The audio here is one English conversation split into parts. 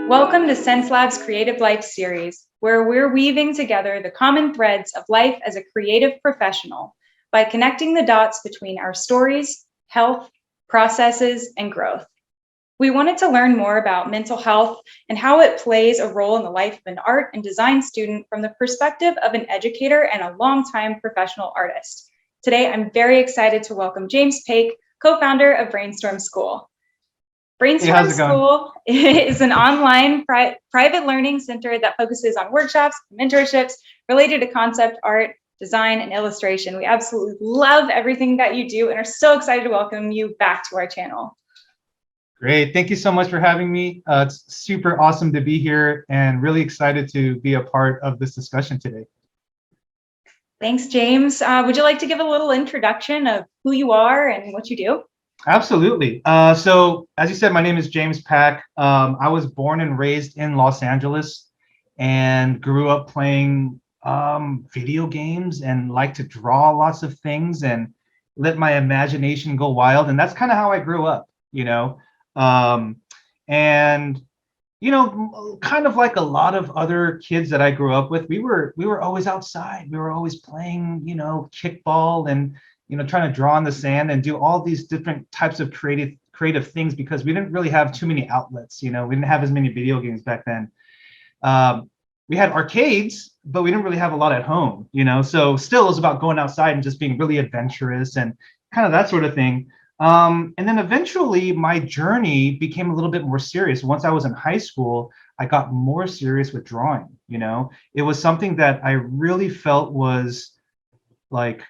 Welcome to Xencelabs Creative Life series, where we're weaving together the common threads of life as a creative professional by connecting the dots between our stories, health, processes, and growth. We wanted to learn more about mental health and how it plays a role in the life of an art and design student from the perspective of an educator and a longtime professional artist. Today, I'm very excited to welcome James Paick, co-founder of Brainstorm School. Brainstorm School is an online private learning center that focuses on workshops, mentorships related to concept art, design, and illustration. We absolutely love everything that you do and are so excited to welcome you back to our channel. Great. Thank you so much for having me. It's super awesome to be here and really excited to be a part of this discussion today. Thanks, James. Would you like to give a little introduction of who you are and what you do? Absolutely. So as you said, my name is James Paick. I was born and raised in Los Angeles and grew up playing video games and like to draw lots of things and let my imagination go wild. And that's kind of how I grew up, you know. And you know, kind of like a lot of other kids that I grew up with, we were always outside. We were always playing, you know, kickball and trying to draw in the sand and do all these different types of creative things because we didn't really have too many outlets. You know, we didn't have as many video games back then. We had arcades, but we didn't really have a lot at home. You know, so still it was about going outside and just being really adventurous and kind of that sort of thing. And then eventually my journey became a little bit more serious. Once I was in high school, I got more serious with drawing. You know, it was something that I really felt was like,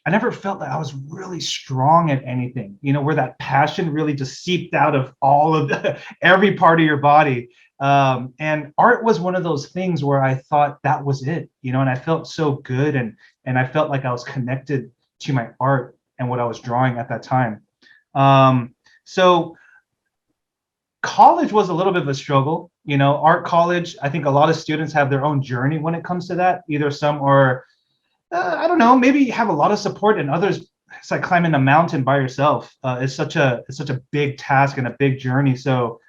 I never felt that I was really strong at anything, you know, where that passion really just seeped out of all of every part of your body. And art was one of those things where I thought that was it, you know, and I felt so good and I felt like I was connected to my art and what I was drawing at that time. So college was a little bit of a struggle, you know, art college. I think a lot of students have their own journey when it comes to that. Either some are I don't know, maybe you have a lot of support and others, it's like climbing a mountain by yourself. It's such a big task and a big journey. So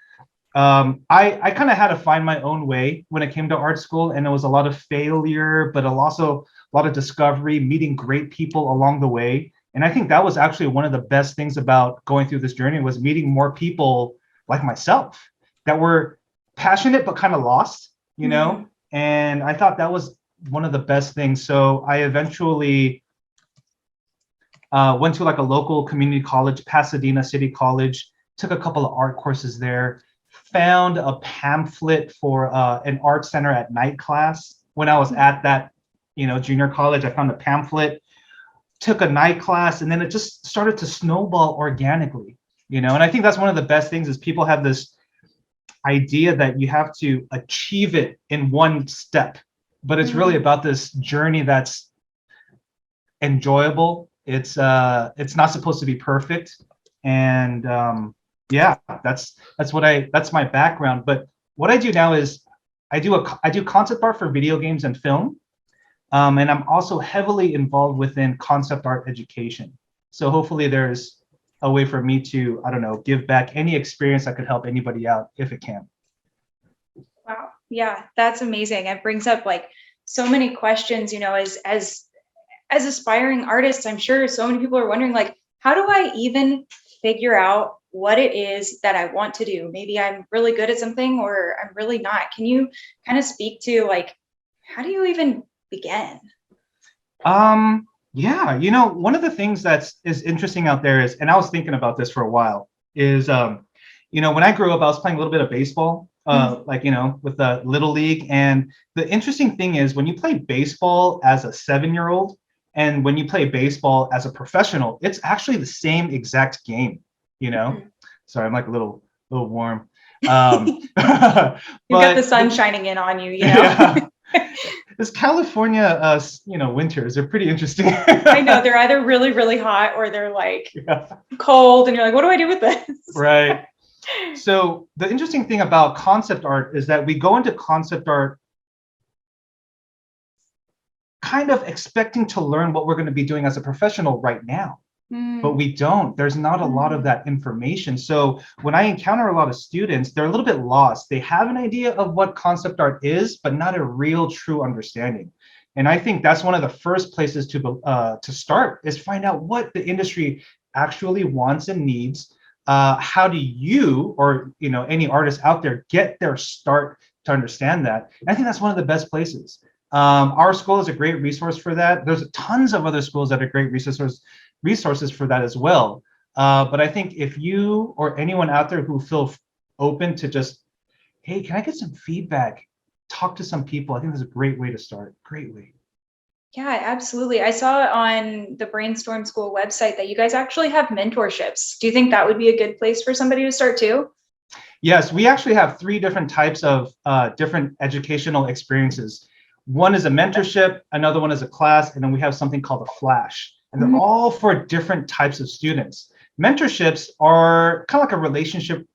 I kind of had to find my own way when it came to art school, and it was a lot of failure, but also a lot of discovery, meeting great people along the way. And I think that was actually one of the best things about going through this journey was meeting more people like myself that were passionate but kind of lost, you know? And I thought that was one of the best things. So I eventually went to like a local community college, Pasadena City College, took a couple of art courses there, found a pamphlet for an art center at night class. When I was at that, you know, junior college, I found a pamphlet, took a night class, and then it just started to snowball organically, you know? And I think that's one of the best things is people have this idea that you have to achieve it in one step. But it's really about this journey that's enjoyable. It's not supposed to be perfect, and yeah, that's my background. But what I do now is I do concept art for video games and film, and I'm also heavily involved within concept art education. So hopefully there's a way for me to, I don't know, give back any experience that could help anybody out if it can. Wow. Yeah, that's amazing. It brings up like so many questions, you know, as aspiring artists, I'm sure so many people are wondering like, how do I even figure out what it is that I want to do? Maybe I'm really good at something or I'm really not. Can you kind of speak to like, how do you even begin? Yeah, you know, one of the things is interesting out there is, and I was thinking about this for a while, is you know, when I grew up, I was playing a little bit of baseball, like, you know, with the Little League. And the interesting thing is when you play baseball as a 7-year-old and when you play baseball as a professional, it's actually the same exact game, you know? Sorry, I'm like a little warm. You've got the sun shining in on you, you know? Yeah. This California, you know, winters are pretty interesting. I know, they're either really, really hot or they're like cold and you're like, what do I do with this? Right. So the interesting thing about concept art is that we go into concept art kind of expecting to learn what we're going to be doing as a professional right now. But we don't. There's not a lot of that information. So when I encounter a lot of students, they're a little bit lost. They have an idea of what concept art is, but not a real true understanding. And I think that's one of the first places to start, is find out what the industry actually wants and needs. How do you, or any artists out there, get their start to understand that? And I think that's one of the best places. Our school is a great resource for that. There's tons of other schools that are great resources for that as well. But I think if you or anyone out there who feel open to just, hey, can I get some feedback? Talk to some people. I think that's a great way to start. Great way. Yeah, absolutely. I saw on the Brainstorm School website that you guys actually have mentorships. Do you think that would be a good place for somebody to start too? Yes, we actually have 3 different types of different educational experiences. One is a mentorship, another one is a class, and then we have something called a flash. And they're all for different types of students. Mentorships are kind of like a relationship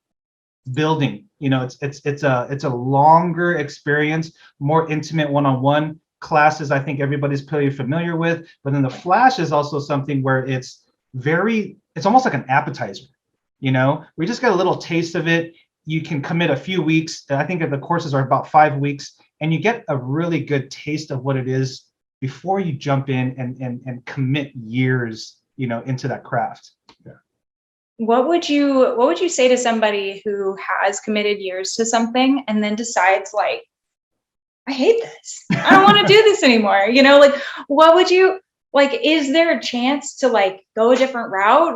building. It's a longer experience, more intimate one-on-one. Classes, I think everybody's pretty familiar with. But then the flash is also something where it's almost like an appetizer. We just get a little taste of it. You can commit a few weeks. I think the courses are about 5 weeks, and you get a really good taste of what it is before you jump in and commit years, into that craft. Yeah. What would you say to somebody who has committed years to something and then decides, like, I hate this, I don't want to do this anymore? What would you, is there a chance to go a different route?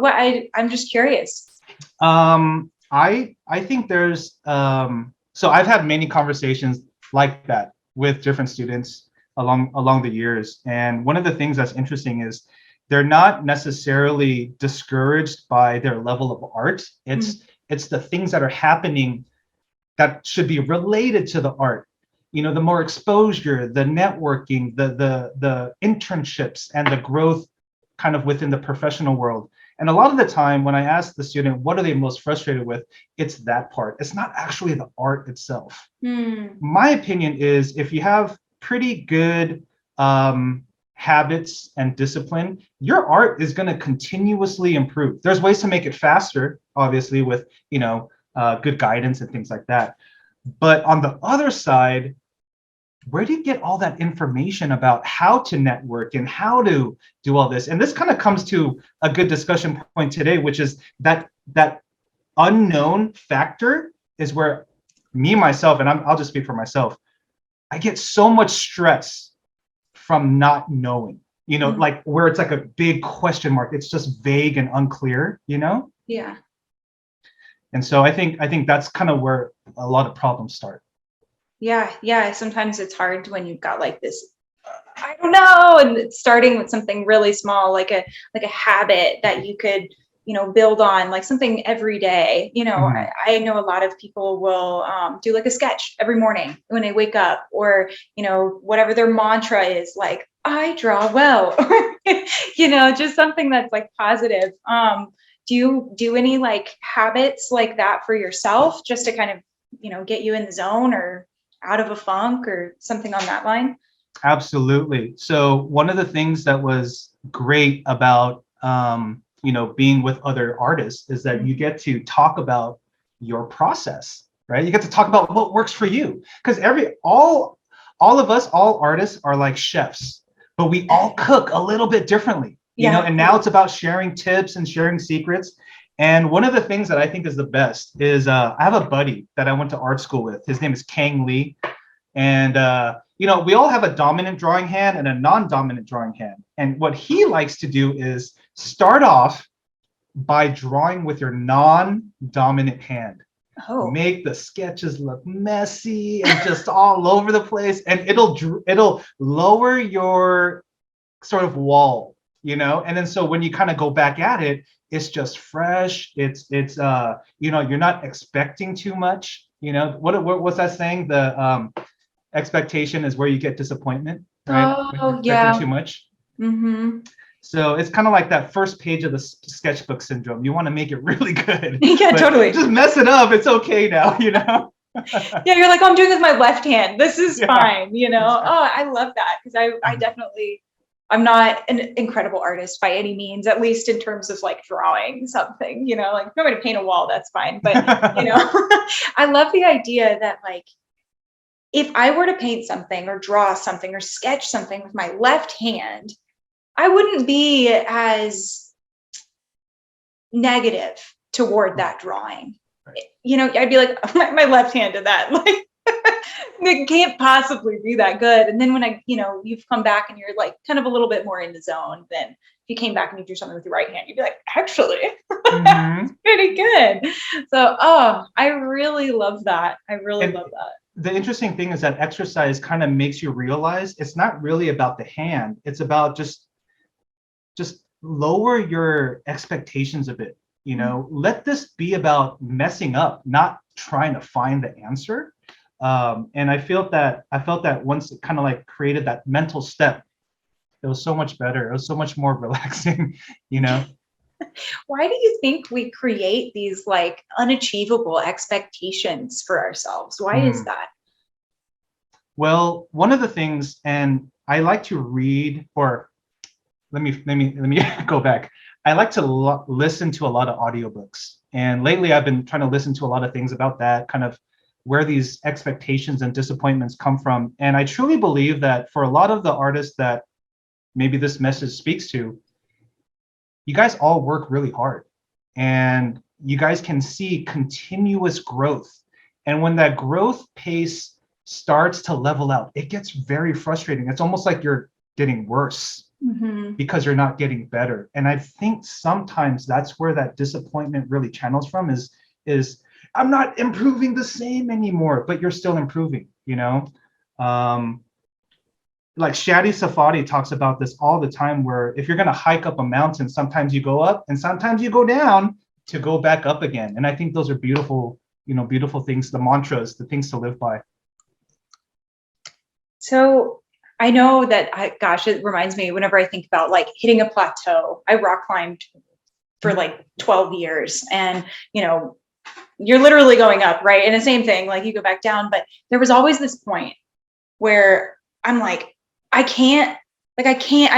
I'm just curious. I think there's so I've had many conversations like that with different students along the years. And one of the things that's interesting is they're not necessarily discouraged by their level of art. It's the things that are happening that should be related to the art. The more exposure, the networking, the internships, and the growth kind of within the professional world. And a lot of the time when I ask the student, what are they most frustrated with? It's that part. It's not actually the art itself. My opinion is, if you have pretty good habits and discipline, your art is going to continuously improve. There's ways to make it faster, obviously, with good guidance and things like that. But on the other side, where do you get all that information about how to network and how to do all this? And this kind of comes to a good discussion point today, which is that unknown factor is where myself, and I'll just speak for myself, I get so much stress from not knowing, like where it's like a big question mark. It's just vague and unclear, Yeah. And so I think that's kind of where a lot of problems start. Yeah. Sometimes it's hard when you've got this, I don't know, and it's starting with something really small, like a habit that you could, build on, like something every day. I know a lot of people will do a sketch every morning when they wake up, or, whatever their mantra is, like, I draw well, just something that's positive. Do you do any habits like that for yourself, just to kind of, get you in the zone or out of a funk or something on that line? Absolutely. So one of the things that was great about being with other artists is that you get to talk about your process, right? You get to talk about what works for you, because all of us, all artists, are like chefs, but we all cook a little bit differently. And now it's about sharing tips and sharing secrets. And one of the things that I think is the best is I have a buddy that I went to art school with. His name is Kang Lee. And, we all have a dominant drawing hand and a non-dominant drawing hand. And what he likes to do is start off by drawing with your non-dominant hand. Oh. Make the sketches look messy and just all over the place. And it'll lower your sort of wall, And then so when you kind of go back at it, it's just fresh. It's you're not expecting too much. What's that saying? The expectation is where you get disappointment, right? Oh, yeah. Too much. So it's kind of like that first page of the sketchbook syndrome. You want to make it really good. Yeah, totally. Just mess it up. It's okay now, Yeah, you're like, oh, I'm doing this with my left hand. This is Yeah, fine, you know? exactly. Oh, I love that because I definitely, I'm not an incredible artist by any means, at least in terms of like drawing something, you know, like if you want me to paint a wall, that's fine. But, you know, I love the idea that like, if I were to paint something or draw something or sketch something with my left hand, I wouldn't be as negative toward that drawing. Right. You know, I'd be like, my left hand did that. Like, it can't possibly be that good. And then when you know, you've come back and you're like kind of a little bit more in the zone, then if you came back and you do something with your right hand, you'd be like, actually, Mm-hmm. it's pretty good. So, oh, I really love that. I really And love that. the interesting thing is that exercise kind of makes you realize it's not really about the hand. It's about just lower your expectations a bit. You know, let this be about messing up, not trying to find the answer. And I felt that once it kind of like created that mental step, it was so much better. It was so much more relaxing, you know. Why do you think we create these like unachievable expectations for ourselves? Why is Hmm. that? Well, one of the things, and I like to read, or let me go back. I like to listen to a lot of audiobooks, and lately I've been trying to listen to a lot of things about that kind of where these expectations and disappointments come from. And I truly believe that for a lot of the artists that maybe this message speaks to, you guys all work really hard, and you guys can see continuous growth. And when that growth pace starts to level out, it gets very frustrating. It's almost like you're getting worse Mm-hmm. because you're not getting better. And I think sometimes that's where that disappointment really channels from is I'm not improving the same anymore, but you're still improving, you know? Um, like Shadi Safadi talks about this all the time, where if you're going to hike up a mountain, sometimes you go up and sometimes you go down to go back up again. And I think those are beautiful, beautiful things, the mantras, the things to live by. So I know that gosh, it reminds me whenever I think about like hitting a plateau. I rock climbed for like 12 years and you know, you're literally going up, right? And the same thing, like you go back down, but there was always this point where I'm like, I'm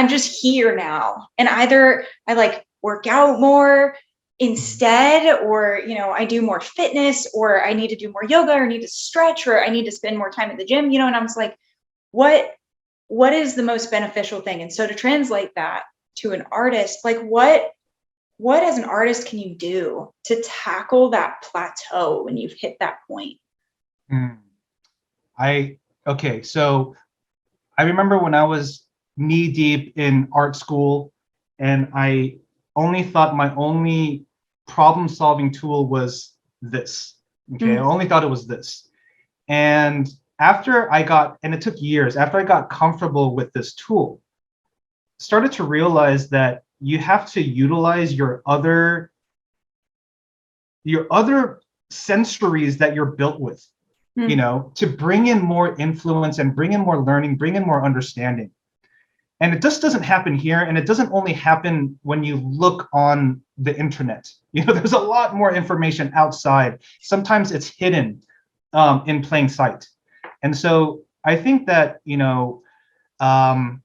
just here now. And either I like work out more instead, or, you know, I do more fitness, or I need to do more yoga, or need to stretch, or I need to spend more time at the gym, you know, and I was like, what, what is the most beneficial thing? And so to translate that to an artist, like what as an artist can you do to tackle that plateau when you've hit that point? Mm. I okay, so I remember when I was knee deep in art school, and I only thought my only problem solving tool was this. Okay, I Mm, only thought it was this. And after I got, and it took years, after I got comfortable with this tool, started to realize that you have to utilize your other sensories that you're built with, mm, to bring in more influence and bring in more learning, bring in more understanding. And it just doesn't happen here. And it doesn't only happen when you look on the internet. There's a lot more information outside. Sometimes it's hidden in plain sight. And so I think that, um,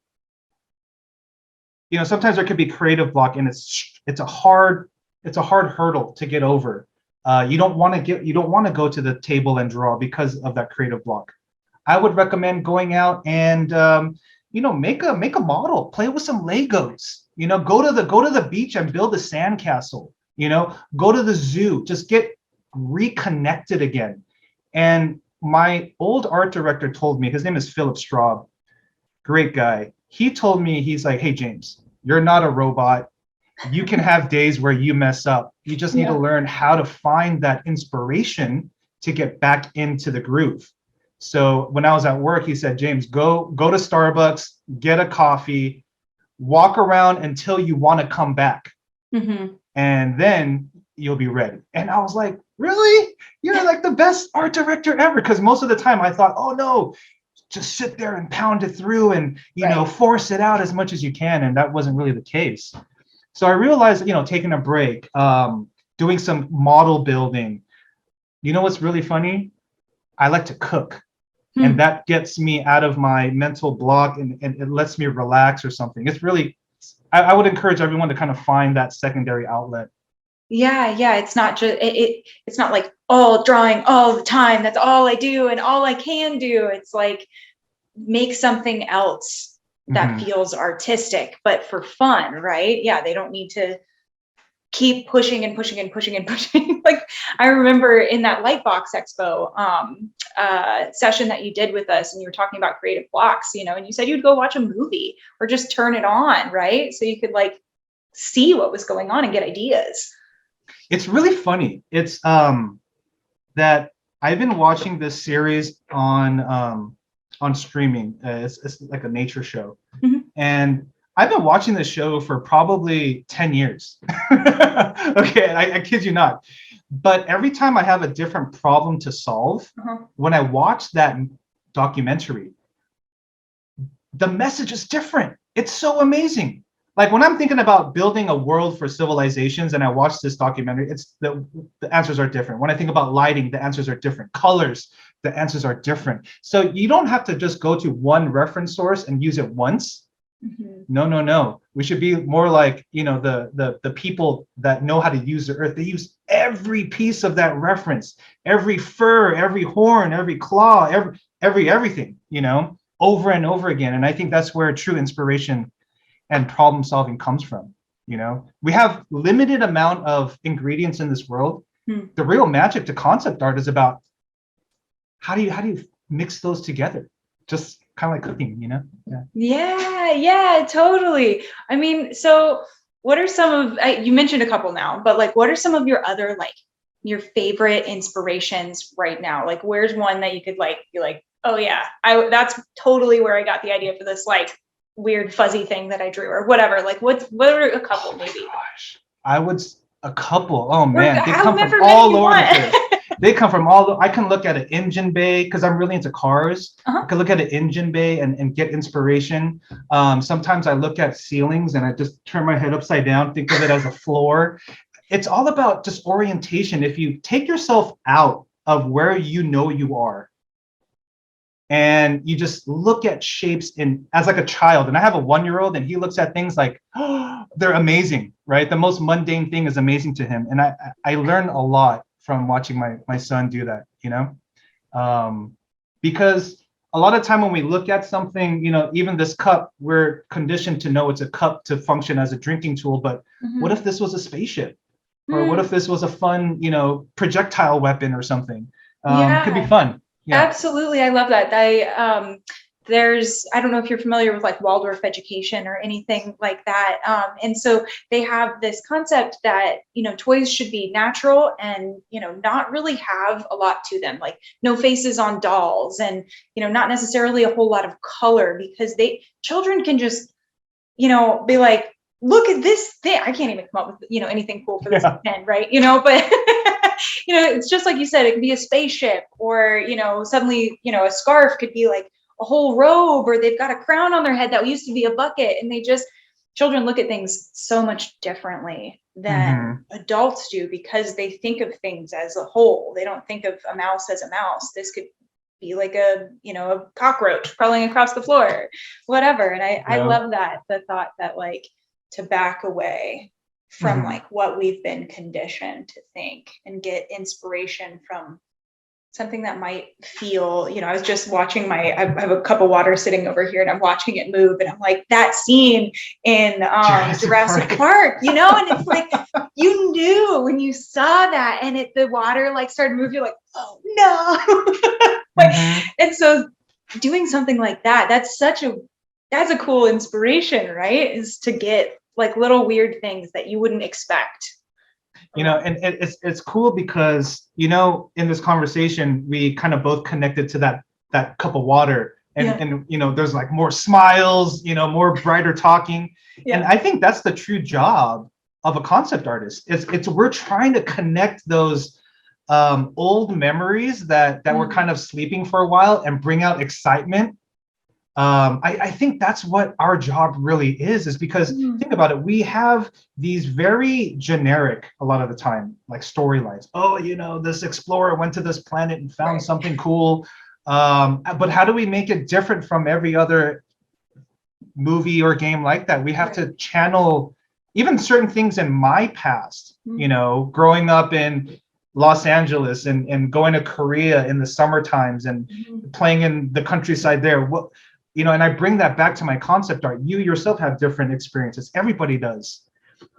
sometimes there could be creative block, and it's a hard hurdle to get over. You don't want to go to the table and draw because of that creative block. I would recommend going out and make a model, play with some Legos. Go to the beach and build a sandcastle. Go to the zoo, just get reconnected again. And my old art director told me, his name is Philip Straub, great guy. He told me, he's like, hey, James, you're not a robot. You can have days where you mess up. You just need to yeah. learn how to find that inspiration to get back into the groove. So when I was at work, he said, James, go to Starbucks, get a coffee, walk around until you want to come back, Mm-hmm. and then you'll be ready. And I was like, really? You're like the best art director ever. Because most of the time I thought, oh no, just sit there and pound it through and Right. force it out as much as you can. And that wasn't really the case. So I realized, taking a break, doing some model building. You know what's really funny? I like to cook. And Hmm. that gets me out of my mental block, and it lets me relax or something. It's really, I would encourage everyone to kind of find that secondary outlet. Yeah, yeah. It's not just it's not like all drawing all the time. That's all I do and all I can do. It's like make something else that Mm-hmm. feels artistic, but for fun, right? Yeah, they don't need to keep pushing and pushing and pushing and pushing. Like I remember in that Lightbox Expo session that you did with us, and you were talking about creative blocks, and you said you'd go watch a movie or just turn it on, right? So you could like see what was going on and get ideas. It's really funny. It's that I've been watching this series on streaming. It's like a nature show, Mhm. and I've been watching this show for probably 10 years. Okay, I kid you not. But every time I have a different problem to solve, Uh-huh. when I watch that documentary, the message is different. It's so amazing. Like when I'm thinking about building a world for civilizations and I watch this documentary, it's the answers are different. When I think about lighting, the answers are different. Colors, the answers are different. So you don't have to just go to one reference source and use it once. Mhm. No, no, no. We should be more like, the people that know how to use the earth. They use every piece of that reference, every fur, every horn, every claw, everything, over and over again. And I think that's where true inspiration and problem solving comes from. We have limited amount of ingredients in this world. Hmm. The real magic to concept art is about how do you mix those together? Just kind of like cooking, Yeah. Yeah, yeah, totally. I mean, so what are some of you mentioned a couple now, but like what are some of your other like your favorite inspirations right now? Like where's one that you could like be like, "Oh yeah, I that's totally where I got the idea for this like weird fuzzy thing that I drew or whatever." Like what are a couple Oh my maybe? gosh. A couple. Oh Or man, they come from however many all you over the want. place. They come from I can look at an engine bay because I'm really into cars. I Uh-huh. can look at an engine bay and get inspiration. Sometimes I look at ceilings and I just turn my head upside down, think of it as a floor. It's all about just orientation. If you take yourself out of where you are, and you just look at shapes in as like a child, and I have a 1-year-old and he looks at things like, oh, they're amazing, right? The most mundane thing is amazing to him, and I learn a lot from watching my son do that, because a lot of time when we look at something, even this cup, we're conditioned to know it's a cup to function as a drinking tool, but what if Mhm. this was a spaceship, or what if Mm, this was a fun, projectile weapon or something? Could be yeah. fun. Yeah. Absolutely, I love that. There's I don't know if you're familiar with like Waldorf education or anything like that. And so they have this concept that toys should be natural and not really have a lot to them, like no faces on dolls, and not necessarily a whole lot of color because they children can just be like, look at this thing. I can't even come up with anything cool for this Yeah. pen, right? But it's just like you said, it could be a spaceship, or suddenly a scarf could be like a whole robe, or they've got a crown on their head that used to be a bucket, and children look at things so much differently than Hmm. adults do because they think of things as a whole. They don't think of a mouse as a mouse. This could be like a cockroach crawling across the floor, whatever. And I Yeah. love that, the thought that like to back away from Hmm. like what we've been conditioned to think and get inspiration from something that might feel, I was just watching I have a cup of water sitting over here and I'm watching it move, and I'm like, that scene in Jurassic Jurassic Park. Park, and it's like you knew when you saw that and the water like started moving, you're like, oh no. Like, Hmm. and so doing something like that, that's a cool inspiration, right? Is to get like little weird things that you wouldn't expect around. And it's cool because in this conversation we kind of both connected to that cup of water, and Yeah. and there's like more smiles, more brighter talking, and Yeah. I think that's the true job of a concept artist. It's we're trying to connect those old memories that were kind Mm. of sleeping for a while and bring out excitement I think that's what our job really is because think about it, we have these very generic, a lot of the time, like storylines. Oh, this explorer went to this planet and found something cool. But how do we make it different from every other movie or game like that? We have to channel even certain things in my past, growing up in Los Angeles and going to Korea in the summer times and playing in the countryside there. And I bring that back to my concept art. You yourself have different experiences. Everybody does.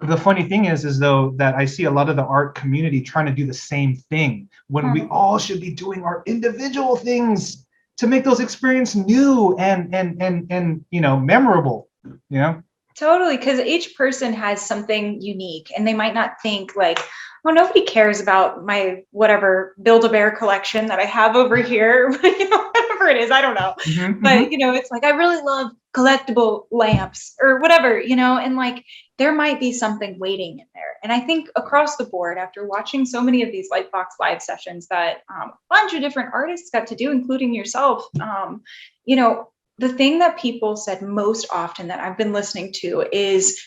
The funny thing is though that I see a lot of the art community trying to do the same thing when we all should be doing our individual things to make those experiences new and memorable. Totally, because each person has something unique, and they might not think like, oh, nobody cares about my whatever Build-A-Bear collection that I have over here, whatever it is, I don't know. But it's like I really love collectible lamps or whatever, and like there might be something waiting in there. And I think across the board, after watching so many of these Lightbox live sessions that a bunch of different artists got to do, including yourself, the thing that people said most often that I've been listening to is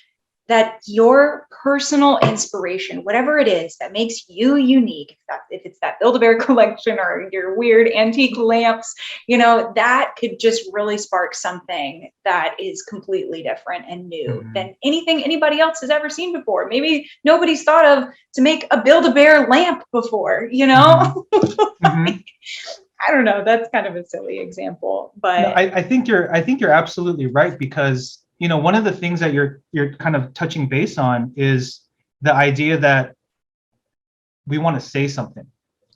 that your personal inspiration, whatever it is that makes you unique, if it's that Build-A-Bear collection or your weird antique lamps, that could just really spark something that is completely different and new than anything anybody else has ever seen before. Maybe nobody's thought of to make a Build-A-Bear lamp before, I don't know. That's kind of a silly example, but no, I think you're absolutely right because one of the things that you're kind of touching base on is the idea that we want to say something,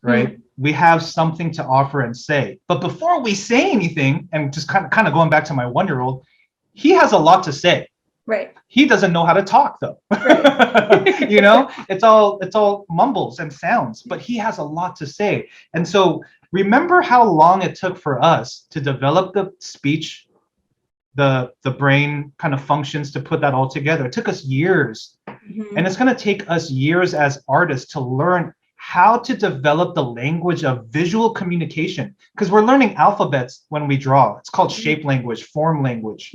right? We have something to offer and say, but before we say anything, and just kind of going back to my 1-year-old, he has a lot to say. Right. He doesn't know how to talk though. Right. It's all mumbles and sounds, but he has a lot to say. And so remember how long it took for us to develop the speech, the brain kind of functions to put that all together. It took us years. And it's going to take us years as artists to learn how to develop the language of visual communication, because we're learning alphabets when we draw. It's called shape language, form language.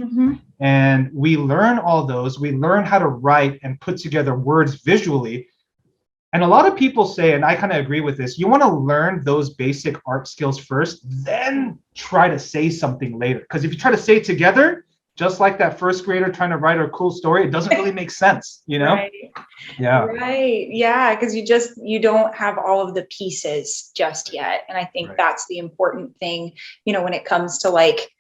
And we learn all those. We learn how to write and put together words visually. And a lot of people say, and I kind of agree with this, you want to learn those basic art skills first, then try to say something later. Because if you try to say it together, just like that first grader trying to write a cool story, it doesn't really make sense, Right. Yeah. Right. Yeah. Because you don't have all of the pieces just yet. And I think that's the important thing, when it comes to like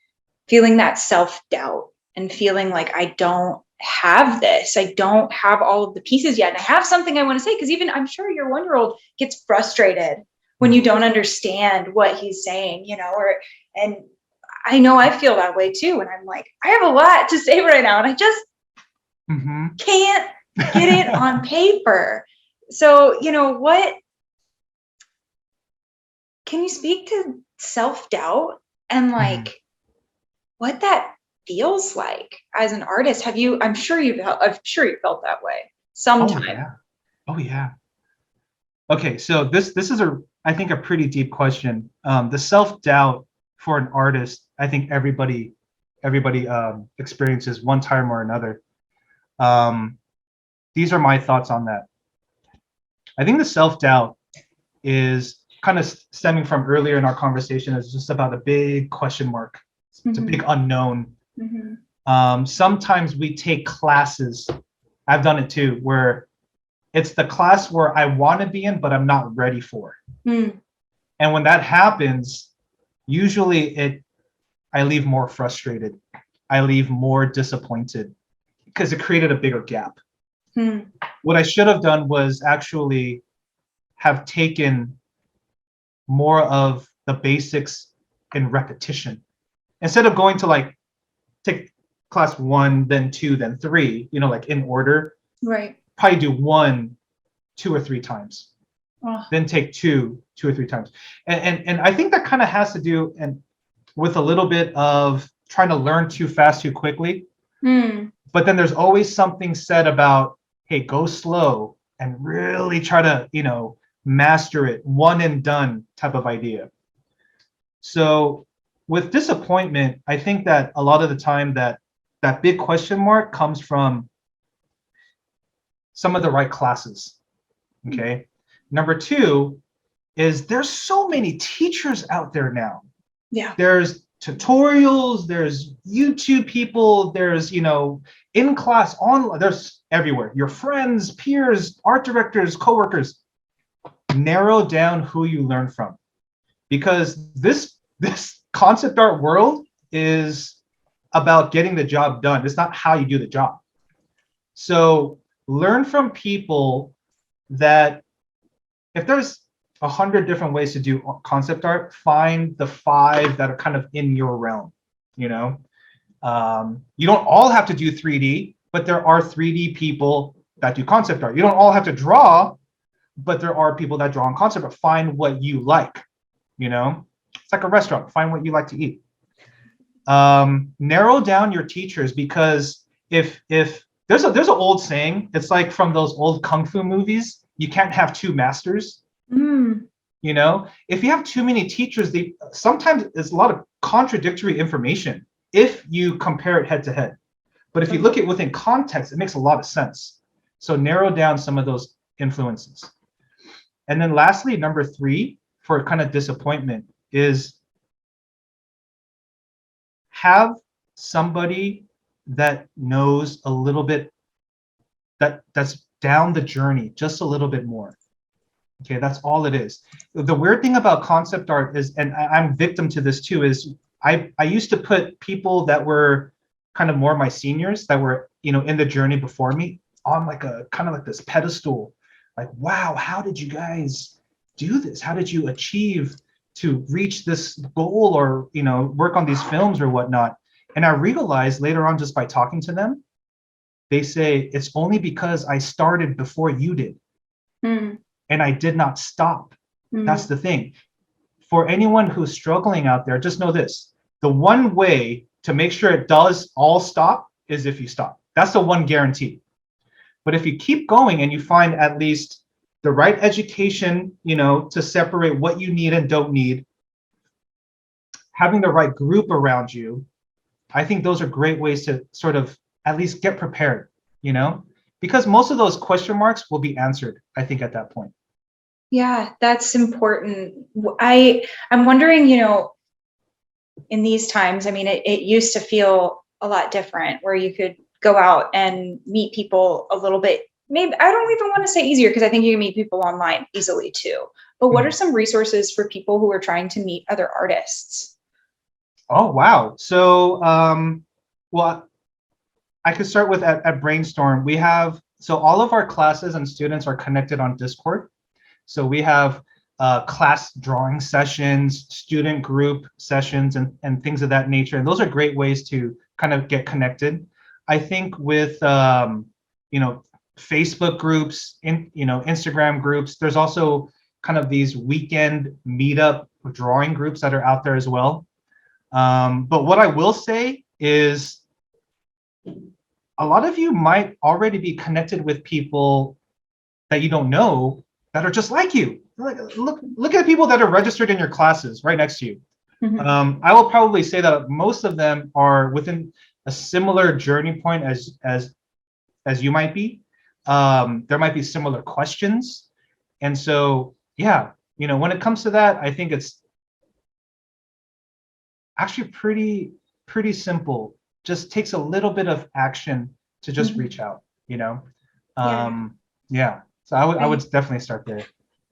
feeling that self-doubt and feeling like I don't have this. I don't have all of the pieces yet. And I have something I want to say, because even I'm sure your 1-year-old gets frustrated when you don't understand what he's saying, and I know I feel that way too. And I'm like, I have a lot to say right now, and I just can't get it on paper. So, what can you speak to self-doubt and like what that feels like as an artist? I'm sure you felt that way sometime. Oh yeah. Okay, so this is I think a pretty deep question. The self-doubt for an artist, I think everybody experiences one time or another. These are my thoughts on that. I think the self-doubt is kind of stemming from earlier in our conversation. It's just about a big question mark. It's a big unknown. Sometimes we take classes, I've done it too, where it's the class where I want to be in, but I'm not ready for. And when that happens, usually I leave more frustrated. I leave more disappointed because it created a bigger gap. What I should have done was actually have taken more of the basics in repetition. Instead of going to like take class 1, then 2, then 3, like in order. Right. Probably do 1, 2 or 3 times. Then take 2 or 3 times. And I think that kind of has to do with a little bit of trying to learn too fast, too quickly. But then there's always something said about, hey, go slow and really try to, master it, one and done type of idea. So with disappointment, I think that a lot of the time that big question mark comes from some of the right classes. Okay. Number two is there's so many teachers out there now. Yeah. There's tutorials, there's YouTube people, there's, in class, online, there's everywhere. Your friends, peers, art directors, coworkers. Narrow down who you learn from, because this concept art world is about getting the job done. It's not how you do the job. So learn from people that, if there's 100 different ways to do concept art, find the 5 that are kind of in your realm. You don't all have to do 3D, but there are 3D people that do concept art. You don't all have to draw, but there are people that draw on concept art. Find what you like. It's like a restaurant. Find what you like to eat. Narrow down your teachers, because if there's an old saying, it's like from those old kung fu movies, you can't have 2 masters. If you have too many teachers, sometimes there's a lot of contradictory information if you compare it head to head. But if you look at within context, it makes a lot of sense. So narrow down some of those influences. And then lastly, number 3 for kind of disappointment is have somebody that knows a little bit, that's down the journey just a little bit more. Okay, that's all it is. The weird thing about concept art is, and I'm victim to this too, is I used to put people that were kind of more my seniors, that were in the journey before me, on like a kind of like this pedestal. Like, wow, how did you guys do this? How did you achieve to reach this goal, or work on these films or whatnot? And I realized later on, just by talking to them, they say it's only because I started before you did. And I did not stop. That's the thing. For anyone who's struggling out there, just know this: the one way to make sure it does all stop is if you stop. That's the one guarantee. But if you keep going and you find at least the right education, to separate what you need and don't need, having the right group around you, I think those are great ways to sort of at least get prepared, because most of those question marks will be answered, I think, at that point. Yeah, that's important. I'm wondering, in these times, I mean, it used to feel a lot different, where you could go out and meet people a little bit. Maybe I don't even want to say easier, because I think you can meet people online easily too. But what are some resources for people who are trying to meet other artists? Oh, wow. So, well, I could start with at Brainstorm. We have, so all of our classes and students are connected on Discord. So we have class drawing sessions, student group sessions, and things of that nature. And those are great ways to kind of get connected. I think with, Facebook groups, Instagram groups, there's also kind of these weekend meetup drawing groups that are out there as well. But what I will say is, a lot of you might already be connected with people that you don't know that are just like you. Look at the people that are registered in your classes right next to you. I will probably say that most of them are within a similar journey point as you might be. There might be similar questions, and so yeah, when it comes to that, I think it's actually pretty simple. Just takes a little bit of action to just reach out. Yeah. So I would definitely start there.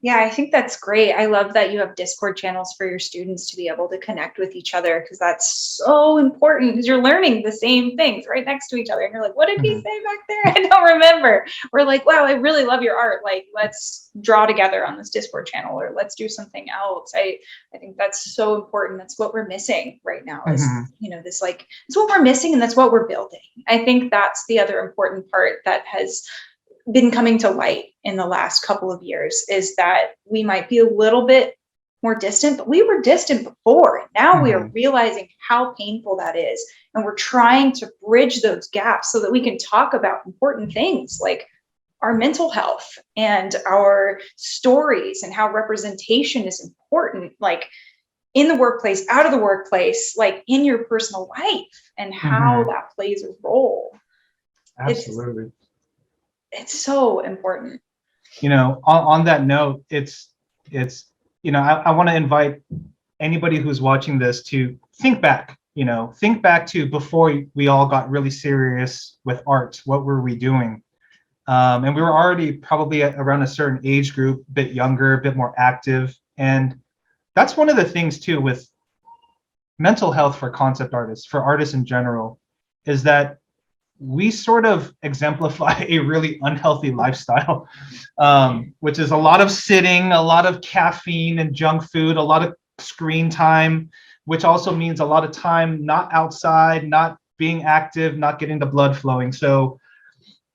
Yeah, I think that's great. I love that you have Discord channels for your students to be able to connect with each other, because that's so important, because you're learning the same things right next to each other. And you're like, what did he say back there? I don't remember. We're like, wow, I really love your art. Like, let's draw together on this Discord channel, or let's do something else. I think that's so important. That's what we're missing right now is, this like, it's what we're missing, and that's what we're building. I think that's the other important part that has been coming to light in the last couple of years, is that we might be a little bit more distant, but we were distant before. And now we are realizing how painful that is. And we're trying to bridge those gaps so that we can talk about important things like our mental health and our stories, and how representation is important. Like, in the workplace, out of the workplace, like in your personal life, and how that plays a role. Absolutely. It's so important. You know, on that note, it's you know, I want to invite anybody who's watching this to think back, you know, think back to before we all got really serious with art. What were we doing? And we were already probably around a certain age group, a bit younger, a bit more active. And that's one of the things too with mental health for concept artists, for artists in general, is that we sort of exemplify a really unhealthy lifestyle, which is a lot of sitting, a lot of caffeine and junk food, a lot of screen time, which also means a lot of time not outside, not being active, not getting the blood flowing. So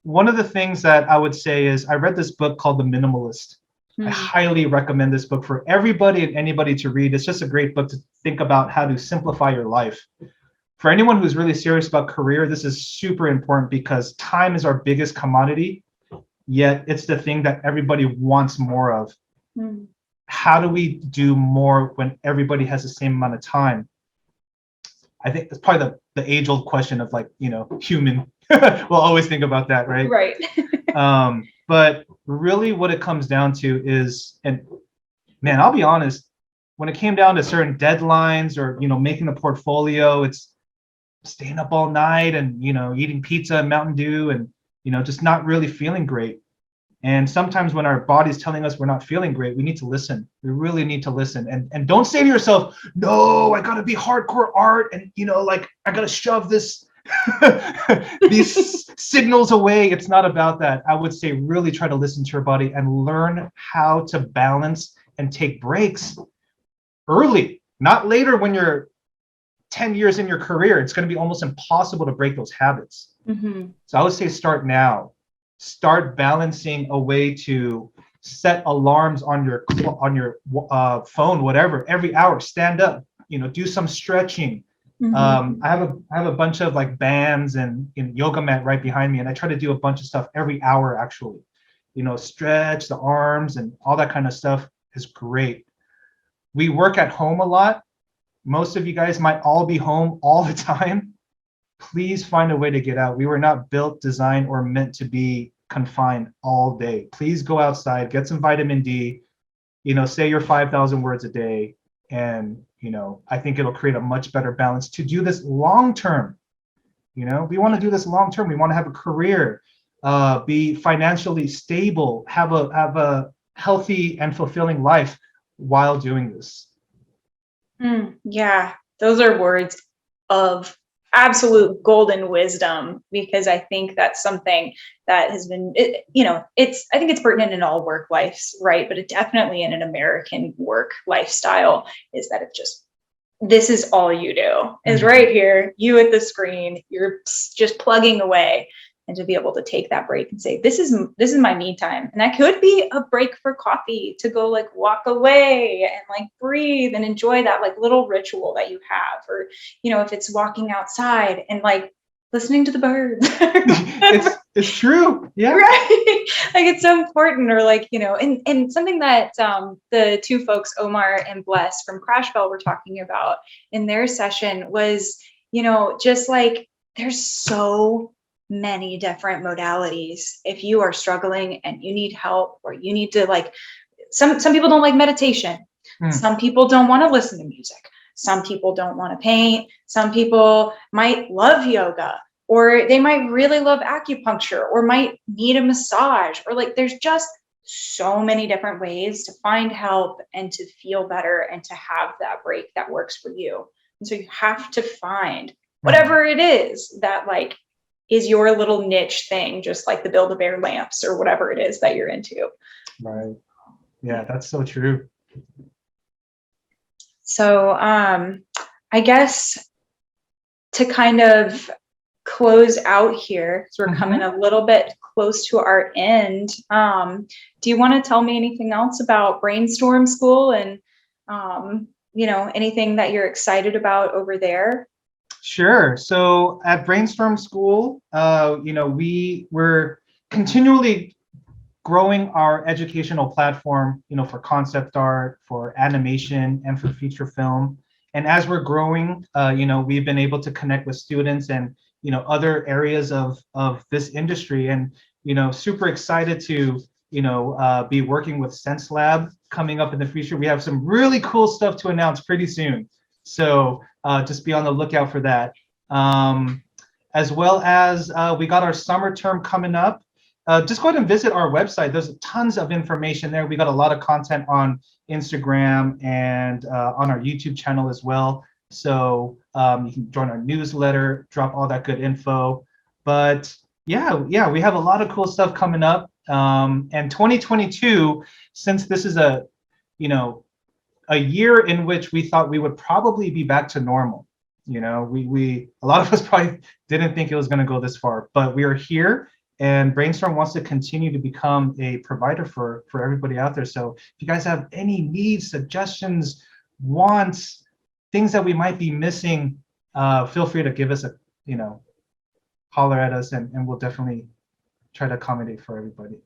one of the things that I would say is I read this book called The Minimalist. I highly recommend this book for everybody and anybody to read. It's just a great book to think about how to simplify your life. For anyone who's really serious about career, this is super important because time is our biggest commodity, yet it's the thing that everybody wants more of. How do we do more when everybody has the same amount of time? I think that's probably the age-old question of, like, you know, human. We'll always think about that, right? Right. But really what it comes down to is, and man, I'll be honest, when it came down to certain deadlines or, you know, making a portfolio, it's staying up all night and, you know, eating pizza and Mountain Dew and, you know, just not really feeling great. And sometimes when our body's telling us we're not feeling great, we need to listen. We really need to listen. And don't say to yourself, no, I gotta be hardcore art and, you know, like I gotta shove this these signals away. It's not about that. I would say really try to listen to your body and learn how to balance and take breaks early, not later when you're 10 years in your career. It's going to be almost impossible to break those habits. So I would say start now. Start balancing a way to set alarms on your phone, whatever, every hour. Stand up, you know, do some stretching. I have a bunch of like bands and yoga mat right behind me, and I try to do a bunch of stuff every hour actually. You know, stretch the arms and all that kind of stuff is great. We work at home a lot. Most of you guys might all be home all the time. Please find a way to get out. We were not built, designed, or meant to be confined all day. Please go outside, get some vitamin D, you know, say your 5,000 words a day. And, you know, I think it'll create a much better balance to do this long term. You know, we want to do this long term. We want to have a career, be financially stable, have a healthy and fulfilling life while doing this. Yeah, those are words of absolute golden wisdom, because I think that's something that has been, you know, I think it's pertinent in all work lives, right? But it definitely in an American work lifestyle is that it's just, this is all you do is right here, you at the screen, you're just plugging away. And to be able to take that break and say, this is my me time. And that could be a break for coffee, to go like walk away and like breathe and enjoy that like little ritual that you have. Or, you know, if it's walking outside and like listening to the birds. it's true. Yeah. Right. Like it's so important. Or like, you know, and something that the two folks, Omar and Bless from Crashbell, were talking about in their session was, you know, just like there's so many different modalities. If you are struggling and you need help, or you need to like, some people don't like meditation. Some people don't want to listen to music. Some people don't want to paint. Some people might love yoga, or they might really love acupuncture, or might need a massage, or like there's just so many different ways to find help and to feel better and to have that break that works for you. And so you have to find whatever it is that like is your little niche thing, just like the Build-A-Bear lamps or whatever it is that you're into. Right. Yeah, that's so true. So I guess to kind of close out here, so we're coming a little bit close to our end. Do you want to tell me anything else about Brainstorm School and, you know, anything that you're excited about over there? Sure. So at Brainstorm School, you know, we were continually growing our educational platform, for concept art, for animation, and for feature film. And as we're growing, we've been able to connect with students and other areas of this industry, and super excited to be working with Xencelabs coming up in the future. We have some really cool stuff to announce pretty soon, so just be on the lookout for that. As well as we got our summer term coming up. Just go ahead and visit our website. There's tons of information there. We got a lot of content on Instagram and on our YouTube channel as well. So you can join our newsletter, drop all that good info. But yeah, we have a lot of cool stuff coming up. And 2022, since this is a year in which we thought we would probably be back to normal. We a lot of us probably didn't think it was going to go this far, but we are here, and Brainstorm wants to continue to become a provider for everybody out there. So if you guys have any needs, suggestions, wants, things that we might be missing, feel free to give us a holler at us, and we'll definitely try to accommodate for everybody.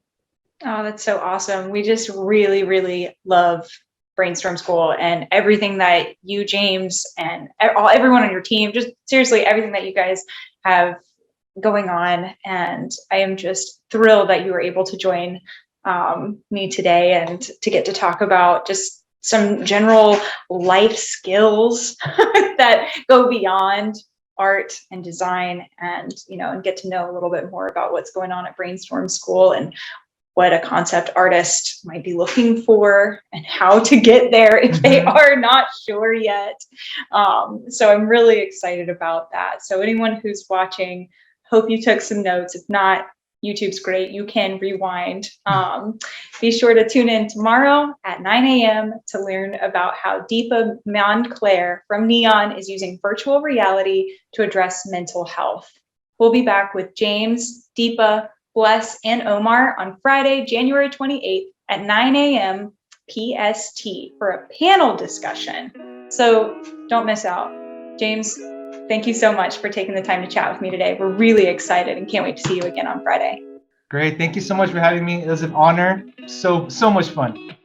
Oh, that's so awesome. We just really, really love Brainstorm School and everything that you, James, and everyone on your team, just seriously everything that you guys have going on. And I am just thrilled that you were able to join me today and to get to talk about just some general life skills that go beyond art and design, and and get to know a little bit more about what's going on at Brainstorm School and what a concept artist might be looking for and how to get there if they are not sure yet. So I'm really excited about that. So anyone who's watching, hope you took some notes. If not, YouTube's great. You can rewind. Be sure to tune in tomorrow at 9 a.m. to learn about how Deepa Mann-Kler from Neon is using virtual reality to address mental health. We'll be back with James, Deepa, Bless, and Omar on Friday, January 28th at 9 a.m. PST for a panel discussion. So don't miss out. James, thank you so much for taking the time to chat with me today. We're really excited and can't wait to see you again on Friday. Great. Thank you so much for having me. It was an honor. So much fun.